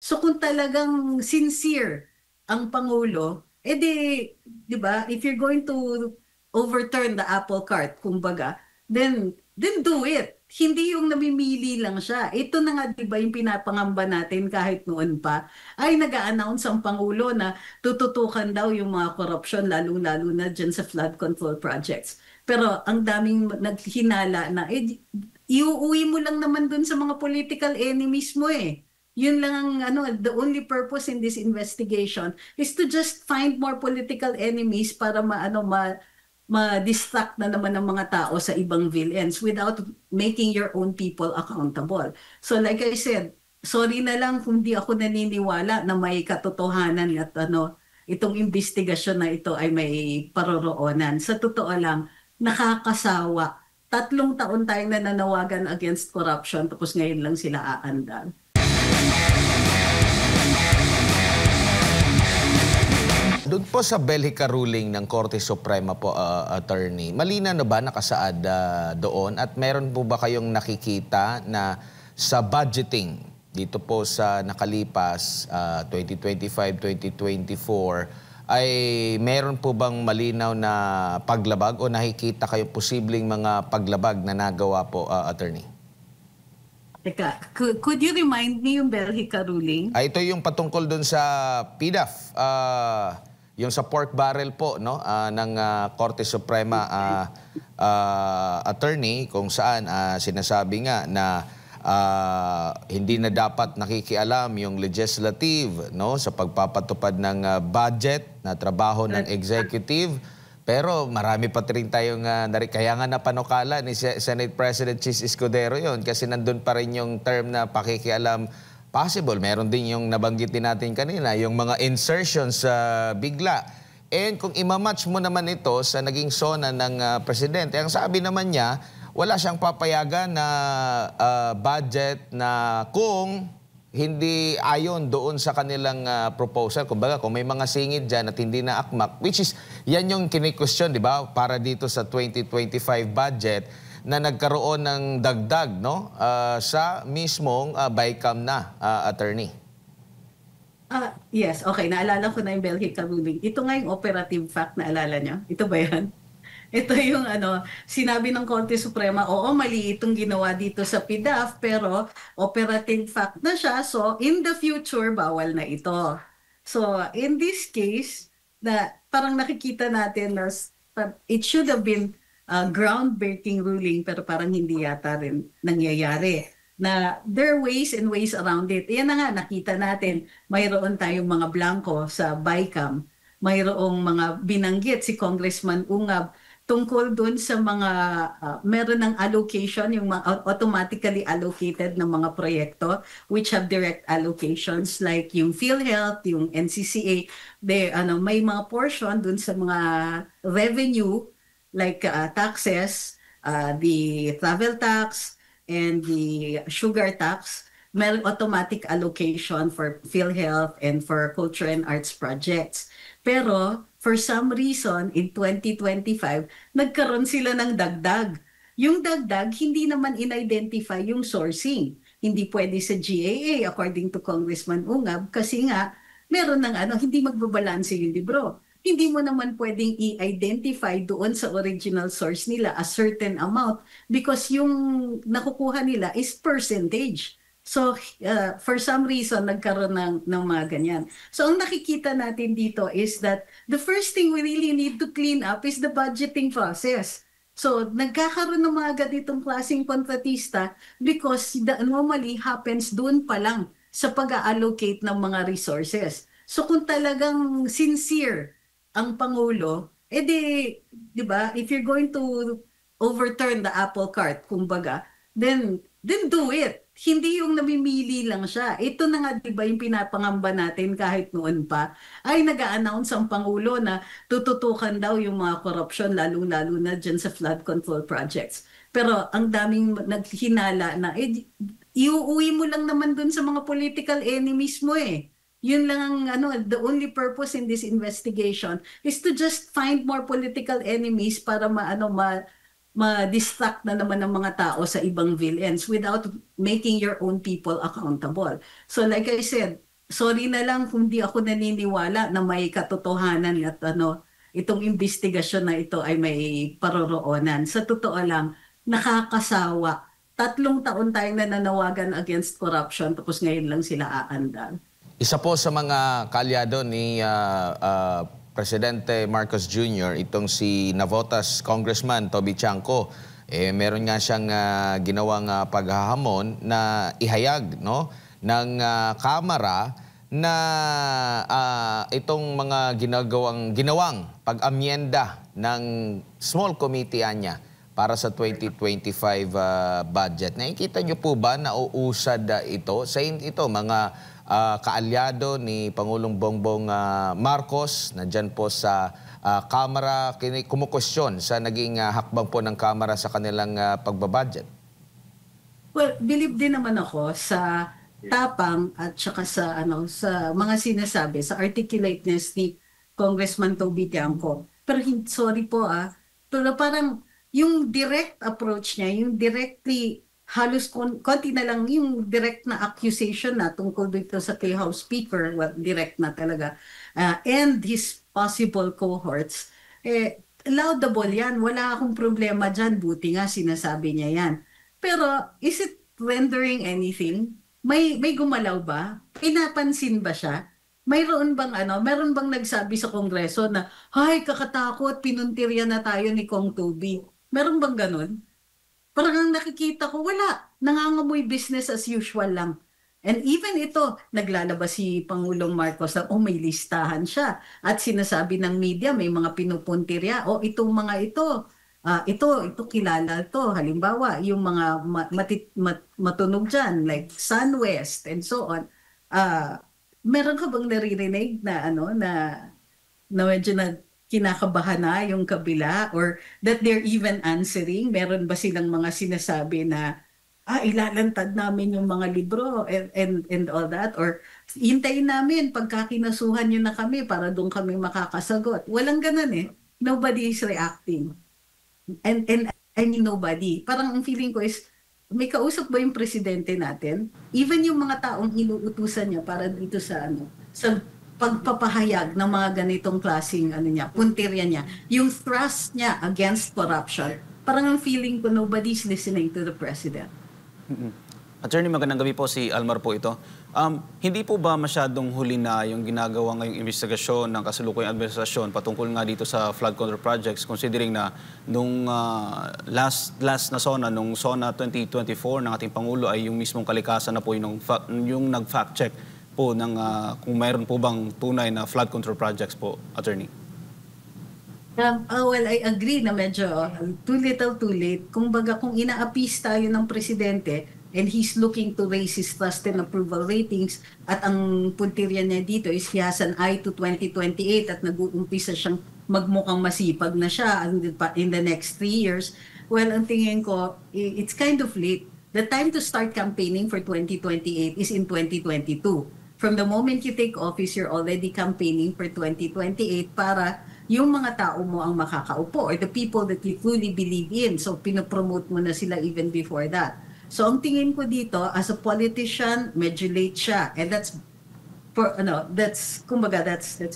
So kung talagang sincere ang Pangulo, di ba, if you're going to overturn the apple cart, kumbaga, then do it. Hindi yung namimili lang siya. Ito na nga, di ba, yung pinapangamba natin kahit noon pa, ay nag-a-announce ang Pangulo na tututukan daw yung mga korupsyon, lalo-lalo na dyan sa flood control projects. Pero ang daming naghinala na, iuuwi mo lang naman dun sa mga political enemies mo eh. Yun lang ang the only purpose in this investigation is to just find more political enemies para ma-distract na naman ng mga tao sa ibang villains without making your own people accountable. So like I said, sorry na lang kung di ako naniniwala na may katotohanan at itong investigasyon na ito ay may paroroonan. Sa totoo lang, nakakasawa. 3 taon tayong nananawagan against corruption tapos ngayon lang sila aandal. Doon po sa Belgica ruling ng Korte Suprema po, attorney, malinaw na ba nakasaad doon at meron po ba kayong nakikita na sa budgeting dito po sa nakalipas 2025-2024 ay meron po bang malinaw na paglabag o nakikita kayo posibleng mga paglabag na nagawa po, attorney? Teka, could you remind me yung Belgica ruling? Ito yung patungkol doon sa PDAF. Yung sa pork barrel po no ng Korte Suprema, attorney, kung saan sinasabi nga na hindi na dapat nakikialam yung legislative no sa pagpapatupad ng budget na trabaho ng executive. Pero marami pa rin tayong kaya nga napanukala ni Senate President Chis Escudero yon kasi nandun pa rin yung term na pakikialam. Possible. Meron din yung nabanggit din natin kanina, yung mga insertions bigla. And kung imamatch mo naman ito sa naging sona ng presidente, ang sabi naman niya, wala siyang papayagan na budget na kung hindi ayon doon sa kanilang proposal. Kumbaga, kung may mga singit dyan at hindi na akmak, which is, yan yung kini-question, di ba? Para dito sa 2025 budget, na nagkaroon ng dagdag no sa mismong BICAM na, attorney. Yes, okay. Naalala ko na yung Belgica ruling. Ito nga yung operative fact, naalala niyo? Ito ba yan? Ito yung sinabi ng Korte Suprema, oo, mali itong ginawa dito sa PDAF, pero operative fact na siya. So, in the future, bawal na ito. So, in this case, parang nakikita natin na it should have been groundbreaking ruling pero parang hindi yata rin nangyayari. Na there are ways and ways around it. Yan na nga, nakita natin, mayroon tayong mga blanco sa BICAM, mayroong mga binanggit si Congressman Ungab tungkol dun sa mga, meron ng allocation, yung mga automatically allocated ng mga proyekto which have direct allocations like yung PhilHealth, yung NCCA, may mga portion dun sa mga revenue like taxes, the travel tax, and the sugar tax, may automatic allocation for PhilHealth and for culture and arts projects. Pero for some reason, in 2025, nagkaroon sila ng dagdag. Yung dagdag, hindi naman in-identify yung sourcing. Hindi pwede sa GAA, according to Congressman Ungab, kasi nga, meron ng hindi magbabalanse yung libro. Hindi mo naman pwedeng i-identify doon sa original source nila a certain amount because yung nakukuha nila is percentage. So, for some reason, nagkaroon ng mga ganyan. So, ang nakikita natin dito is that the first thing we really need to clean up is the budgeting process. So, nagkakaroon ng mga ganitong klaseng kontratista because the anomaly happens doon pa lang sa pag-allocate ng mga resources. So, kung talagang sincere ang Pangulo, di ba, if you're going to overturn the apple cart, kumbaga, then do it. Hindi yung namimili lang siya. Ito na nga, di ba, yung pinapangamba natin kahit noon pa, ay nag-a-announce ang Pangulo na tututukan daw yung mga korupsyon, lalo-lalo na dyan sa flood control projects. Pero ang daming naghinala na, iuuwi mo lang naman dun sa mga political enemies mo eh. Yun lang ang the only purpose in this investigation is to just find more political enemies para ma-distract na naman ng mga tao sa ibang villains without making your own people accountable. So like I said, sorry na lang kung di ako naniniwala na may katotohanan at itong investigasyon na ito ay may paroroonan. Sa totoo lang, nakakasawa. 3 taon tayong nananawagan against corruption tapos ngayon lang sila aandar. Isa po sa mga kaalyado ni Presidente Marcos Jr., itong si Navotas Congressman Toby Chanco, meron nga siyang ginawang paghahamon na ihayag, no, ng Kamara na itong mga ginawang pag-amyenda ng small committee niya para sa 2025 budget. Nakikita niyo po ba na uusad ito? Sa ito, mga kaalyado ni Pangulong Bongbong Marcos, nandyan po sa Kamara, kumukwestiyon sa naging hakbang po ng Kamara sa kanilang pagbabudget. Well, believe din naman ako sa tapang at saka sa sa mga sinasabi, sa articulateness ni Congressman Toby Tiangco. Pero sorry po pero parang yung direct approach niya, yung directly halos konti na lang yung direct na accusation na tungkol dito sa kay House Speaker, well, direct na talaga, and his possible cohorts, laudable yan. Wala akong problema dyan. Buti nga sinasabi niya yan. Pero is it rendering anything? May gumalaw ba? Pinapansin ba siya? Mayroon bang meron bang nagsabi sa Kongreso na, "Hay, kakatakot, pinuntirya na tayo ni Kong Toby." Meron bang ganun? Parang ang nakikita ko, wala. Nangangamoy business as usual lang. And even ito, naglalabas si Pangulong Marcos na, may listahan siya. At sinasabi ng media, may mga pinupuntirya. Itong mga ito kilala to. Halimbawa, yung mga matunog dyan, like SunWest and so on. Meron ka bang naririnig na na medyo kinakabahan na yung kabila or that they're even answering? Meron ba silang mga sinasabi na ilalantad namin yung mga libro and all that, or hintayin namin pagka kinasuhan nyo na kami para doon kami makakasagot? Walang ganun Nobody is reacting. And I mean nobody. Parang ang feeling ko is, may kausap ba yung presidente natin? Even yung mga taong inuutusan niya para dito sa sa pagpapahayag ng mga ganitong klaseng puntirya niya, yung thrust niya against corruption, parang ang feeling ko nobody's listening to the president. Attorney, magandang gabi po, si Almar po ito. Hindi po ba masyadong huli na yung ginagawa ngayong investigasyon ng kasalukuyang administrasyon patungkol nga dito sa flood control projects, considering na nung last na SONA, nung SONA 2024 ng ating Pangulo ay yung mismong kalikasan na po yung nag-fact check po ng kung mayroon po bang tunay na flood control projects po, Attorney? Well, I agree na medyo too little too late. Kumbaga, kung ina-appease tayo ng presidente and he's looking to raise his trust and approval ratings at ang puntirya niya dito is he has an eye to 2028 at nag-uumpisa siyang magmukhang masipag na siya in the next 3 years, well, ang tingin ko, it's kind of late. The time to start campaigning for 2028 is in 2022. From the moment you take office, you're already campaigning for 2028 para yung mga tao mo ang makakaupo or the people that you fully believe in. So, pinopromote mo na sila even before that. So, ang tingin ko dito, as a politician, medyo late siya. And that's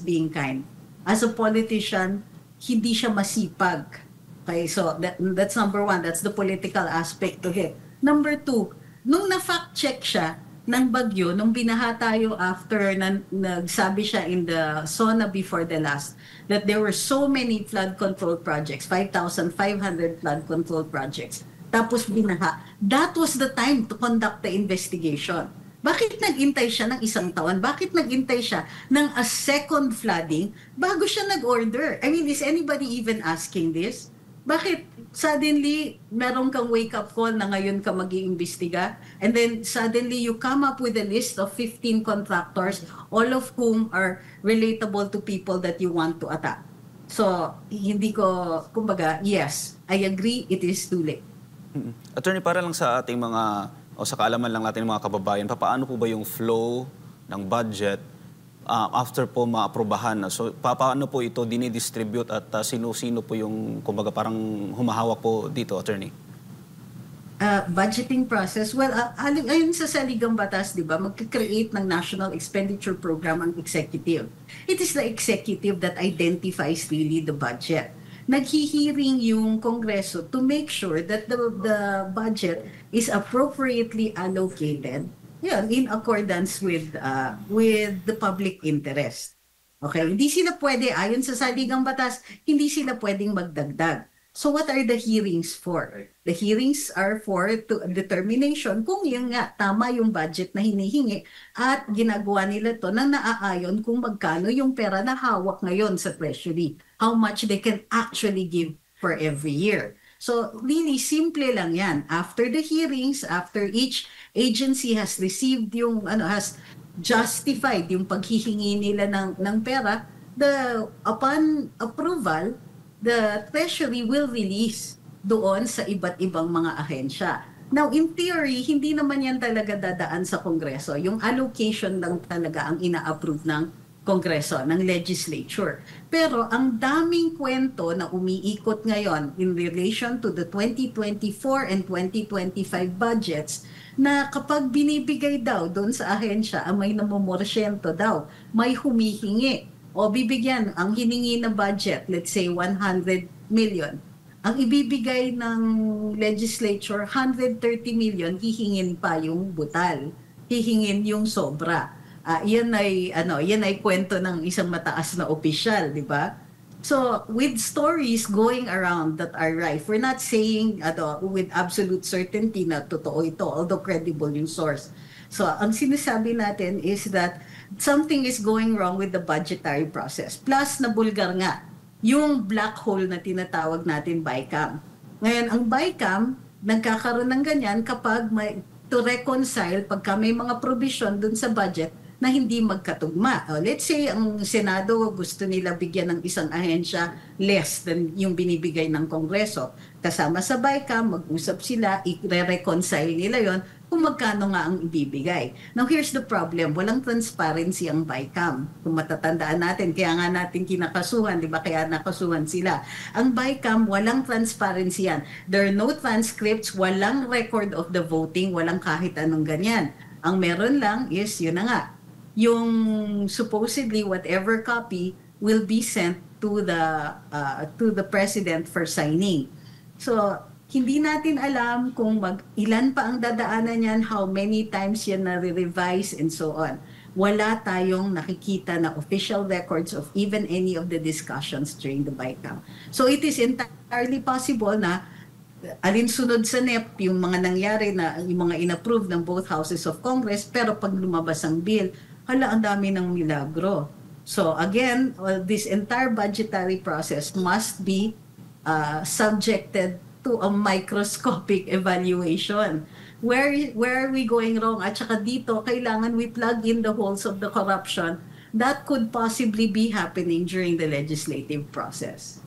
being kind. As a politician, hindi siya masipag. Okay, so that's number one. That's the political aspect to it. Number two, nung na-fact check siya ng bagyo, nung binaha tayo after nagsabi siya in the SONA before the last, that there were so many flood control projects, 5,500 flood control projects. Tapos binaha. That was the time to conduct the investigation. Bakit nag-intay siya ng 1 taon? Bakit nag-intay siya ng a second flooding bago siya nag-order? I mean, is anybody even asking this? Bakit suddenly meron kang wake-up call na ngayon ka mag-iimbestiga and then suddenly you come up with a list of 15 contractors, all of whom are relatable to people that you want to attack? So, hindi ko, kumbaga, yes, I agree, it is too late. Attorney, para lang sa ating mga, o sa kaalaman lang natin ng mga kababayan, paano po ba yung flow ng budget after po maaprobahan? So, paano po ito dinidistribute at sino-sino po yung, kumbaga, parang humahawak po dito, Attorney? budgeting process, well, ayon sa saligang batas, di ba, magka-create ng National Expenditure Program ang executive. It is the executive that identifies really the budget. Naghihiring yung Kongreso to make sure that the budget is appropriately allocated, yun, in accordance with the public interest. Okay, hindi sila pwede, ayon sa saligang batas, hindi sila pwedeng magdagdag. So what are the hearings for? The hearings are for determination kung yung nga tama yung budget na hinihingi at ginagawa nila to nang naaayon kung magkano yung pera na hawak ngayon sa Treasury. How much they can actually give for every year. So really simple lang yan. After the hearings, after each agency has received yung has justified yung paghihingi nila ng pera, upon approval, the Treasury will release doon sa iba't ibang mga ahensya. Now, in theory, hindi naman yan talaga dadaan sa Kongreso. Yung allocation lang talaga ang ina-approve ng Kongreso, ng legislature. Pero ang daming kwento na umiikot ngayon in relation to the 2024 and 2025 budgets na kapag binibigay daw doon sa ahensya, may namumorsyento daw, may humihingi. O bibigyan, ang hiningi na budget, let's say 100 million. Ang ibibigay ng legislature, 130 million, hihingin pa yung butal. Hihingin yung sobra. Yan ay kwento ng isang mataas na opisyal, di ba? So, with stories going around that are rife, we're not saying with absolute certainty na totoo ito, although credible yung source. So, ang sinasabi natin is that something is going wrong with the budgetary process. Plus, nabulgar nga yung black hole na tinatawag natin BICAM. Ngayon, ang BICAM, nagkakaroon ng ganyan kapag to reconcile pagka may mga provision dun sa budget na hindi magkatugma. Let's say, ang Senado gusto nila bigyan ng isang ahensya less than yung binibigay ng Kongreso. Kasama sa BICAM, mag-usap sila, i-reconcile nila yon kung magkano nga ang ibibigay. Now, here's the problem. Walang transparency ang BICAM. Kung matatandaan natin, kaya nga natin kinakasuhan, di ba? Kaya nakasuhan sila. Ang BICAM, walang transparency yan. There are no transcripts, walang record of the voting, walang kahit anong ganyan. Ang meron lang is, yun na nga, yung supposedly whatever copy will be sent to the president for signing. So, hindi natin alam kung ilan pa ang dadaanan yan, how many times yan na-revise, and so on. Wala tayong nakikita na official records of even any of the discussions during the BICAM. So it is entirely possible na alinsunod sa NEP yung mga nangyari na yung mga inapprove ng both houses of Congress, pero pag lumabas ang bill, ang dami ng milagro. So again, this entire budgetary process must be subjected to a microscopic evaluation. Where are we going wrong? At saka dito, kailangan we plug in the holes of the corruption that could possibly be happening during the legislative process.